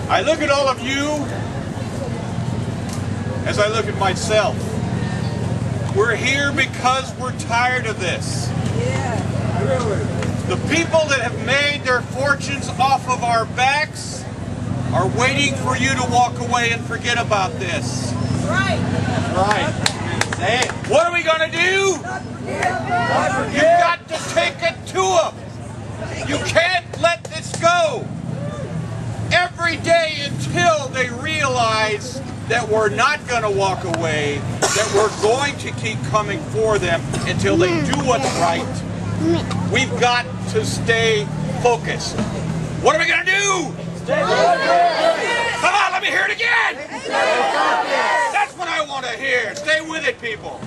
I look at all of you as I look at myself. We're here because we're tired of this. Yeah, really. The people that have made their fortunes off of our backs are waiting for you to walk away and forget about this. Right. Right. Say it. What are we going to do? You've got to take it to them. You can't let this go. Every day until they realize that we're not going to walk away, that we're going to keep coming for them until they do what's right. We've got to stay focused. What are we going to do? Stay focused. Come on, let me hear it again. Stay focused. That's what I want to hear. Stay with it, people.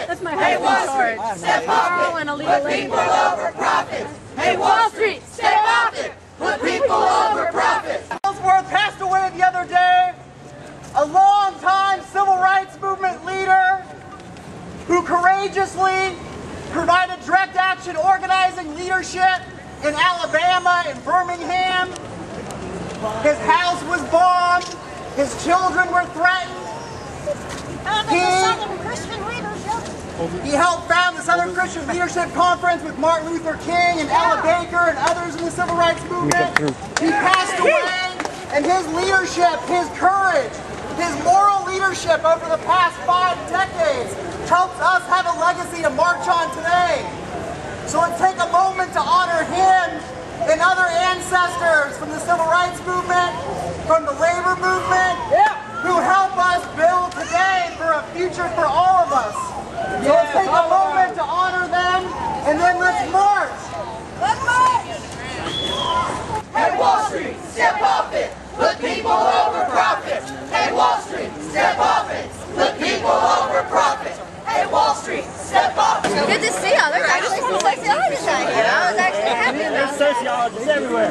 That's my husband, George. Step off it. Put people over profits. Hey, Wall Street, step off it. Put people over profits. Ellsworth passed away the other day, a long-time civil rights movement leader who courageously provided direct action organizing leadership in Alabama and Birmingham. His house was bombed. His children were threatened. He helped found the Southern Christian Leadership Conference with Martin Luther King and Ella Baker and others in the civil rights movement. He passed away, and his leadership, his courage, his moral leadership over the past 5 decades helps us have a legacy to march on today. So let's take a moment to honor him and other ancestors from the civil rights movement, from the labor movement, who help us build today for a future for all of us. So let's take a moment to honor them, and then let's march. Let's march. Hey, Wall Street, step off it. Put people over profits. Hey, Wall Street, step off it. Put people over profits. Hey, Wall Street, step off it. Good to see y'all. There's actually some sociologists out here. I was actually happy about There's sociologists everywhere.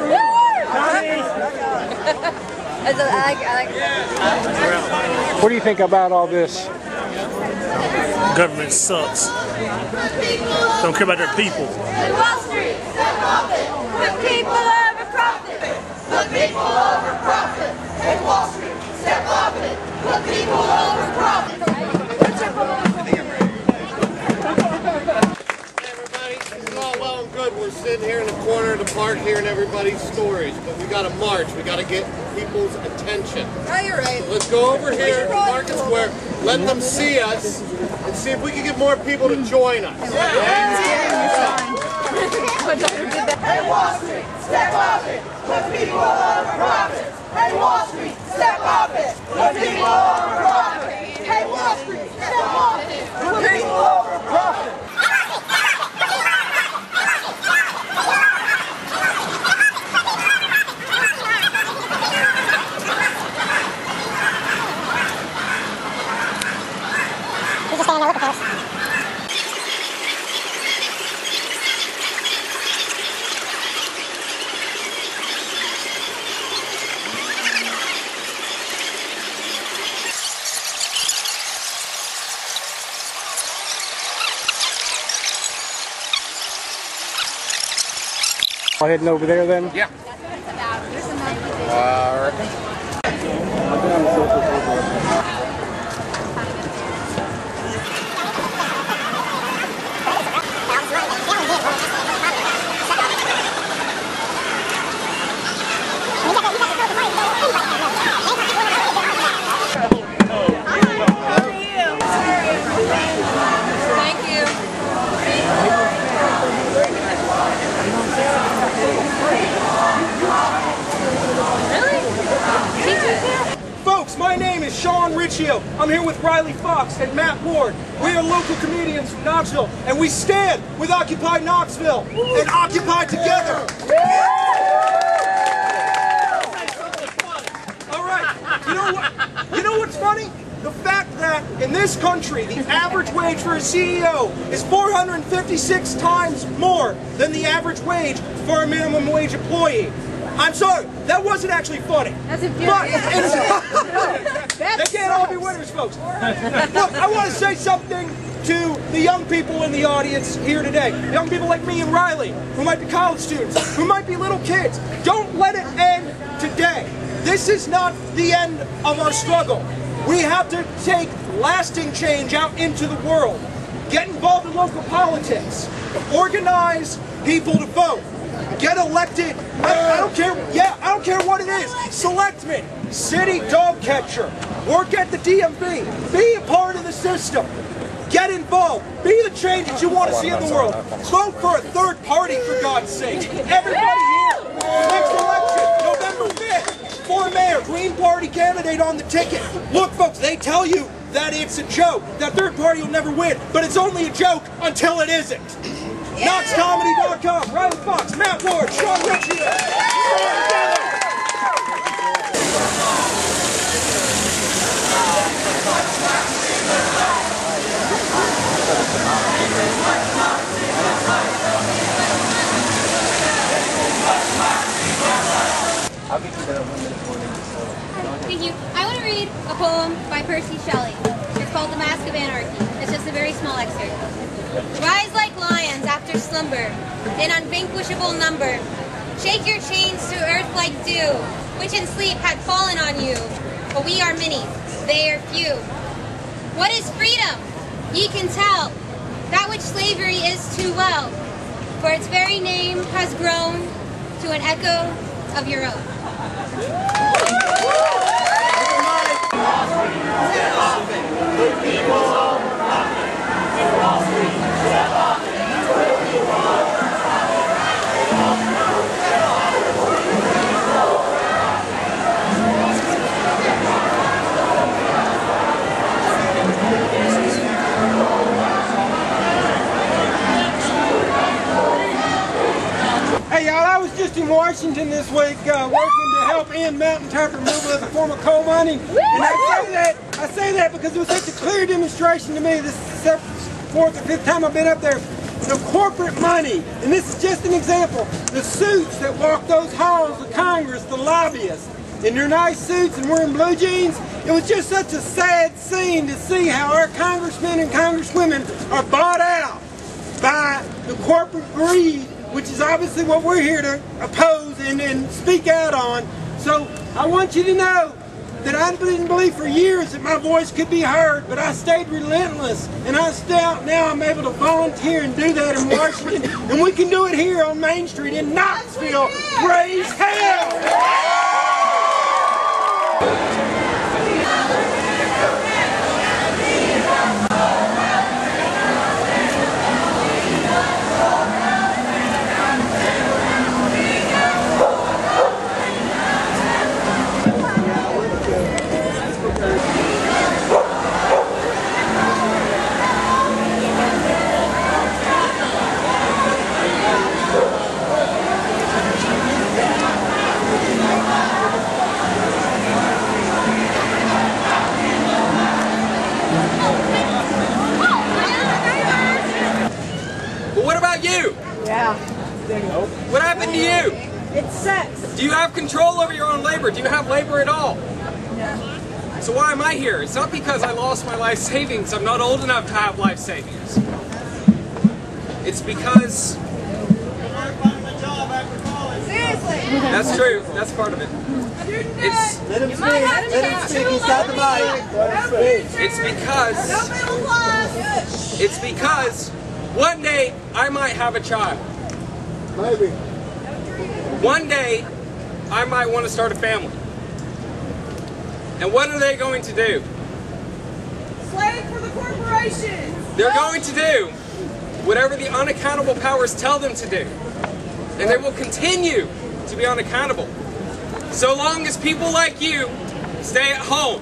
What do you think about all this? Government sucks. Don't care about their people. Hey, Wall Street, step off it. Put people over profit. Put people over profit. Hey, Wall Street, step off it. Put people over profit. Well and good, we're sitting here in the corner of the park hearing everybody's stories, but we got to march. We got to get people's attention. Oh, you're right. So let's go over here to Market Square, let them see us, and see if we can get more people to join us. Hey, Wall Street, step off it. Put people over profits. Hey, Wall Street, step off it. Put people over profits. Hey, Wall Street, step off it. Put people over profits. Heading over there then? Yeah. I reckon. I'm here with Riley Fox and Matt Ward. We are local comedians from Knoxville, and we stand with Occupy Knoxville and Occupy together. All right, you know what's funny? The fact that in this country, the average wage for a CEO is 456 times more than the average wage for a minimum wage employee. I'm sorry, that wasn't actually funny. That's a They can't all be winners, folks. Look, I want to say something to the young people in the audience here today. Young people like me and Riley, who might be college students, who might be little kids. Don't let it end today. This is not the end of our struggle. We have to take lasting change out into the world. Get involved in local politics. Organize people to vote. Get elected. I don't care. Yeah, I don't care what it is. Selectman, city dog catcher, work at the DMV. Be a part of the system. Get involved. Be the change that you want to see in the world. Vote for a third party, for God's sake. Everybody here. Next election, November 5th. For mayor, Green Party candidate on the ticket. Look, folks, they tell you that it's a joke. That third party will never win. But it's only a joke until it isn't. KnoxComedy.com, Riley Fox, Matt Ward, Sean Ritchie. Thank you. I want to read a poem by Percy Shelley. It's called The Mask of Anarchy. It's just a very small excerpt. Rise like lions after slumber, in unvanquishable number. Shake your chains to earth like dew, which in sleep had fallen on you. But we are many, they are few. What is freedom? Ye can tell, that which slavery is too well, for its very name has grown to an echo of your own. Hey y'all, I was just in Washington this week working to help end mountain top removal as a form of coal mining. And I say that because it was such a clear demonstration to me. This is the fourth or fifth time I've been up there. The corporate money, and this is just an example, the suits that walk those halls of Congress, the lobbyists, in their nice suits and wearing blue jeans. It was just such a sad scene to see how our congressmen and congresswomen are bought out by the corporate greed, which is obviously what we're here to oppose and speak out on. So I want you to know that I didn't believe for years that my voice could be heard, but I stayed relentless, and I now I'm able to volunteer and do that in Washington, and we can do it here on Main Street in Knoxville. Raise hell! But what about you? Yeah. What happened to you? It's sex. Do you have control over your own labor? Do you have labor at all? Yeah. So why am I here? It's not because I lost my life savings. I'm not old enough to have life savings. It's because... Seriously. That's true. That's part of it. It's... Let him speak. Let him speak. He's got the mic. It's because one day I might have a child. Maybe. One day I might want to start a family. And what are they going to do? Slave for the corporations. They're going to do whatever the unaccountable powers tell them to do. And they will continue to be unaccountable. So long as people like you stay at home.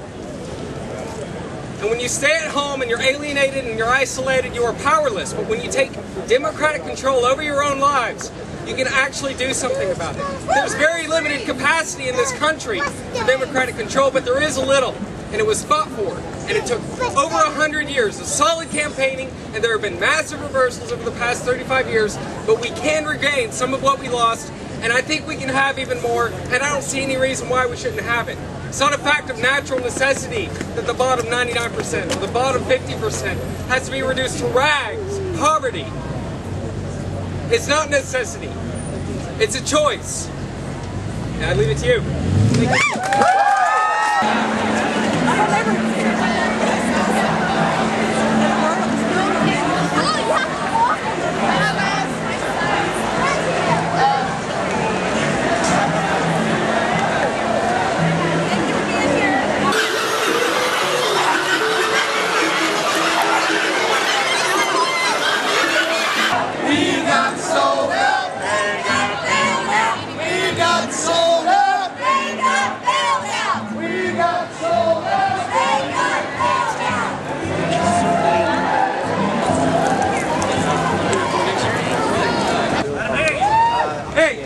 And when you stay at home and you're alienated and you're isolated, you are powerless. But when you take democratic control over your own lives, you can actually do something about it. There's very limited capacity in this country for democratic control, but there is a little. And it was fought for. And it took over 100 years of solid campaigning, and there have been massive reversals over the past 35 years, but we can regain some of what we lost, And I think we can have even more, and I don't see any reason why we shouldn't have it. It's not a fact of natural necessity that the bottom 99% or the bottom 50% has to be reduced to rags, poverty. It's not necessity. It's a choice. And I leave it to you. Thank you.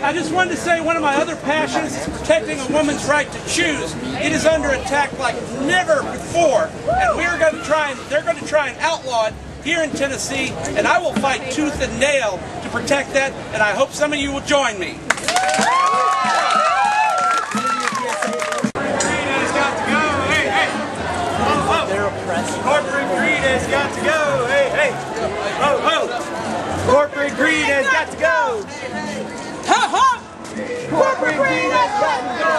I just wanted to say one of my other passions is protecting a woman's right to choose. It is under attack like never before, and they're going to try and outlaw it here in Tennessee, and I will fight tooth and nail to protect that, and I hope some of you will join me. Corporate greed has got to go. Hey, hey. Ho, ho. Corporate greed has got to go. Ha, ha. Corporate greed has got to go.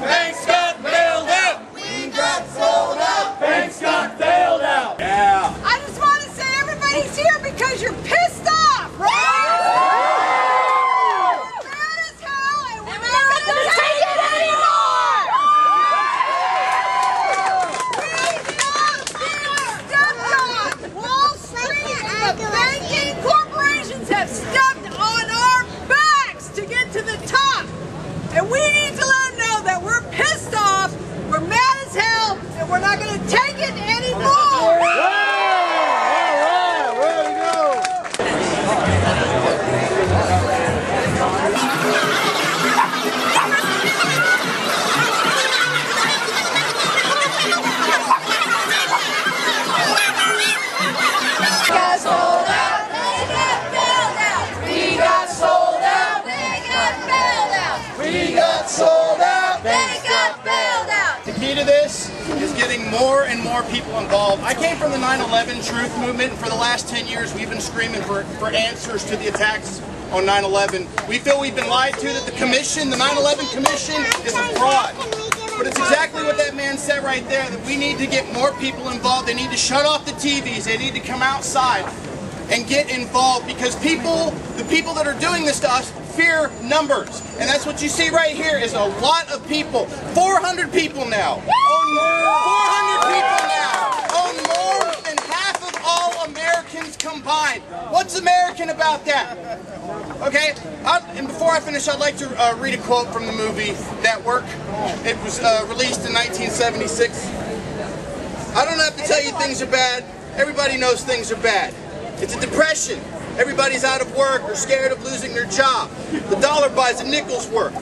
Banks got bailed out. We got sold out. Banks got bailed out. Yeah. I just want to say everybody's here because you're pissed off, right? We're mad as hell and we're not going to take it anymore. Wall Street and the banking corporations have stepped on our backs to get to the top. And we need to let them know that we're pissed off, we're mad as hell, and we're not going to take it anymore. The key to this is getting more and more people involved. I came from the 9/11 truth movement, and for the last 10 years we've been screaming for answers to the attacks on 9/11. We feel we've been lied to, that the commission, the 9/11 commission, is a fraud. But it's exactly what that man said right there, that we need to get more people involved. They need to shut off the TVs. They need to come outside and get involved, because the people that are doing this to us fear numbers. And that's what you see right here is a lot of people. 400 people now. 400 people now. Own more than half of all Americans combined. What's American about that? Okay, and before I finish, I'd like to read a quote from the movie Network. It was released in 1976. I don't have to tell you things are bad. Everybody knows things are bad. It's a depression. Everybody's out of work or scared of losing their job. The dollar buys a nickel's worth.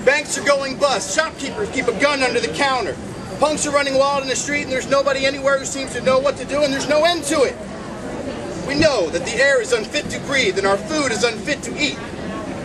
Banks are going bust. Shopkeepers keep a gun under the counter. Punks are running wild in the street, and there's nobody anywhere who seems to know what to do, and there's no end to it. We know that the air is unfit to breathe and our food is unfit to eat.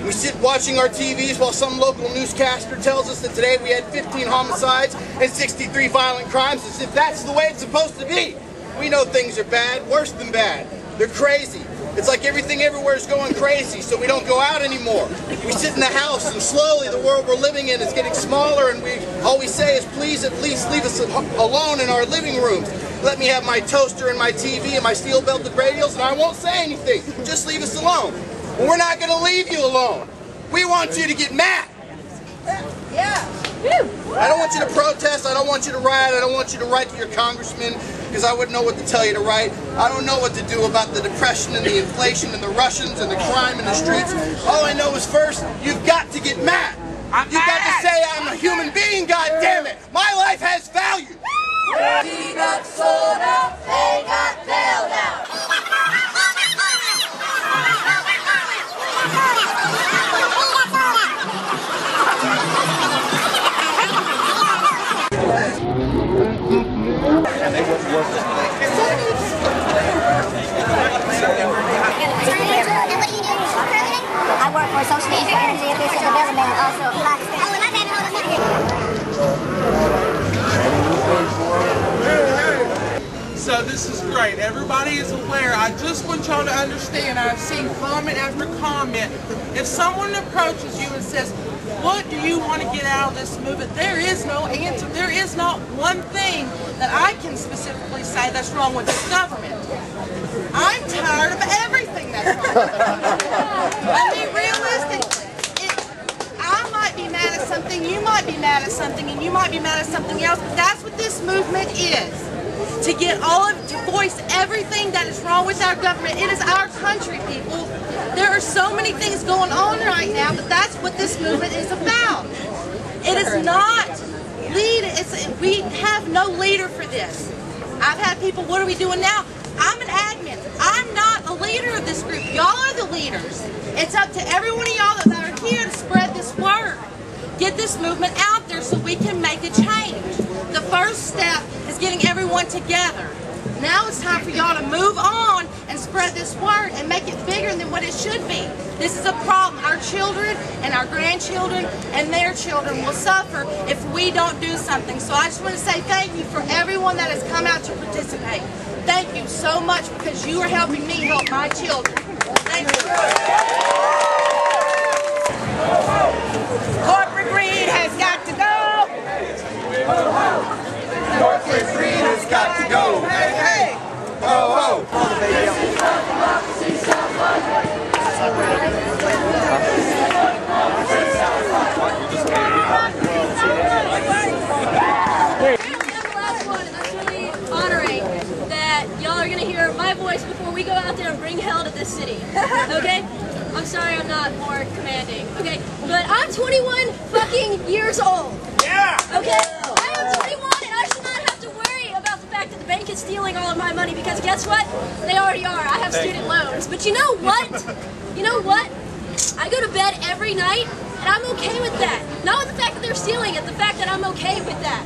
We sit watching our TVs while some local newscaster tells us that today we had 15 homicides and 63 violent crimes, as if that's the way it's supposed to be. We know things are bad, worse than bad. They're crazy. It's like everything everywhere is going crazy, so we don't go out anymore. We sit in the house, and slowly the world we're living in is getting smaller, and all we say is, please at least leave us alone in our living rooms. Let me have my toaster and my TV and my steel-belted radials, and I won't say anything. Just leave us alone. Well, we're not going to leave you alone. We want you to get mad. Yeah. I don't want you to protest. I don't want you to riot. I don't want you to write to your congressman, because I wouldn't know what to tell you to write. I don't know what to do about the depression and the inflation and the Russians and the crime in the streets. All I know is first, you've got to get mad. You've got to say I'm a human being, goddammit. My life has value. We got sold out, they got bailed out. And they wouldn't work with me. transparency of this government also applies. So this is great. Everybody is aware. I just want y'all to understand, I've seen comment after comment. If someone approaches you and says, what do you want to get out of this movement? There is no answer. There is not one thing that I can specifically say that's wrong with this government. I'm tired of everything that's wrong with it. I mean, realistically, I might be mad at something, you might be mad at something, and you might be mad at something else, but that's what this movement is. To get to voice everything that is wrong with our government. It is our country, people. There are so many things going on right now, but that's what this movement is about. It is not we have no leader for this. I've had people, what are we doing now? I'm an admin. I'm not a leader of this group. Y'all are the leaders. It's up to every one of y'all that are here to spread this word. Get this movement out there so we can make a change. The first step is getting everyone together. Now it's time for y'all to move on and spread this word and make it bigger than what it should be. This is a problem. Our children and our grandchildren and their children will suffer if we don't do something. So I just want to say thank you for everyone that has come out to participate. Thank you so much because you are helping me help my children. Thank you. Corporate greed has got to go. Corporate greed has got to go. Hey, hey. Ho, ho. Y'all are going to hear my voice before we go out there and bring hell to this city, okay? I'm sorry I'm not more commanding, okay? But I'm 21 fucking years old. Yeah! Okay? I am 21 and I should not have to worry about the fact that the bank is stealing all of my money because guess what? They already are. I have student loans. But you know what? You know what? I go to bed every night and I'm okay with that. Not with the fact that they're stealing it, the fact that I'm okay with that.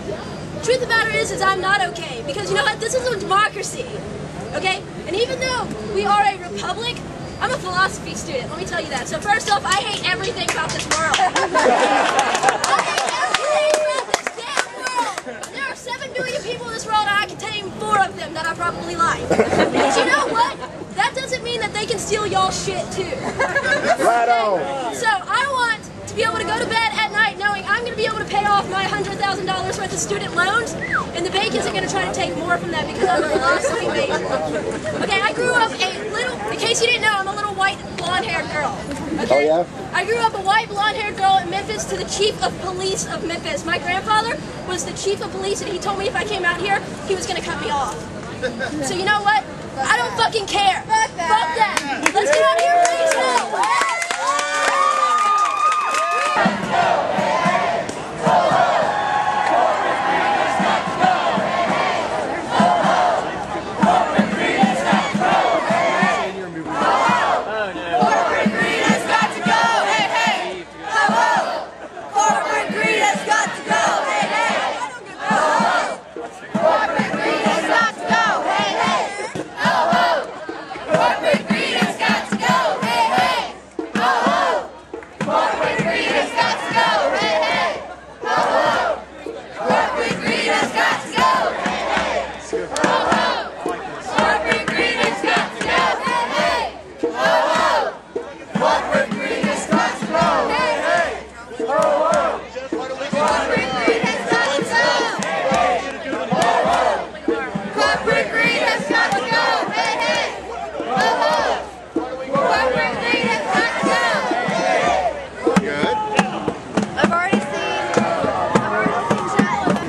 The truth of the matter is I'm not okay because you know what? This is a democracy, okay? And even though we are a republic, I'm a philosophy student, let me tell you that. So first off, I hate everything about this world. I hate everything about this damn world. There are 7 billion people in this world and I can name 4 of them that I probably like. But you know what? That doesn't mean that they can steal y'all shit too. Right on. So I want to be able to go to bed at night knowing I'm going to be able to pay off my $100,000 worth of student loans, and the bank isn't going to try to take more from that because I'm a philosophy major. Okay, I grew up a little, in case you didn't know, I'm a little white blonde-haired girl. Okay? Oh, yeah? I grew up a white blonde-haired girl in Memphis to the chief of police of Memphis. My grandfather was the chief of police, and he told me if I came out here, he was going to cut me off. So you know what? I don't fucking care. Fuck that. Let's get out of here and raise hell.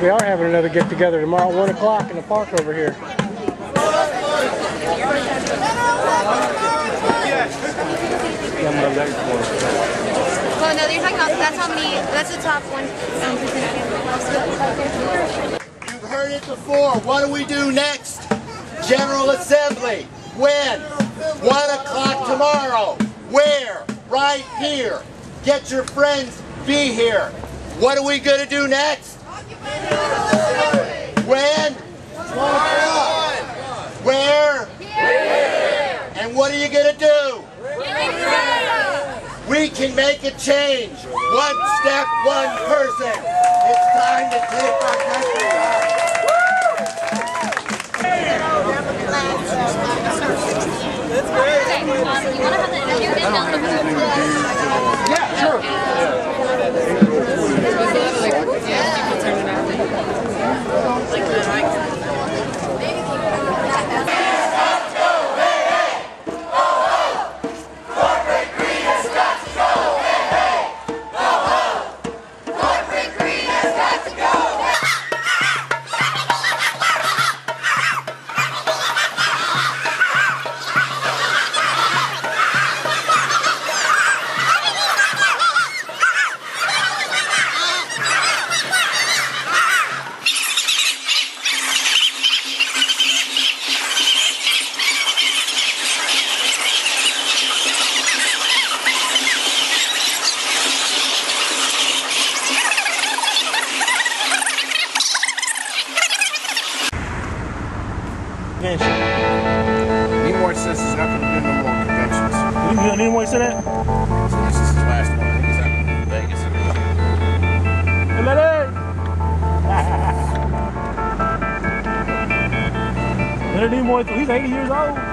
We are having another get-together tomorrow at 1 o'clock in the park over here. Well, no, you're talking about, that's how many, that's the top 1%. You've heard it before. What do we do next? General Assembly. When? 1 o'clock tomorrow. Where? Right here. Get your friends. Be here. What are we going to do next? When? Tomorrow. Where? Here. And what are you going to do? We can make a change. One step, one person. It's time to take our country back. That's great. You want to have the interview in down the road? Yeah, sure. Nimoy says he's not going to do no more conventions. Nimoy say that? So this is his last one. I think he's out in Vegas. Leonard Nimoy, he's 80 years old.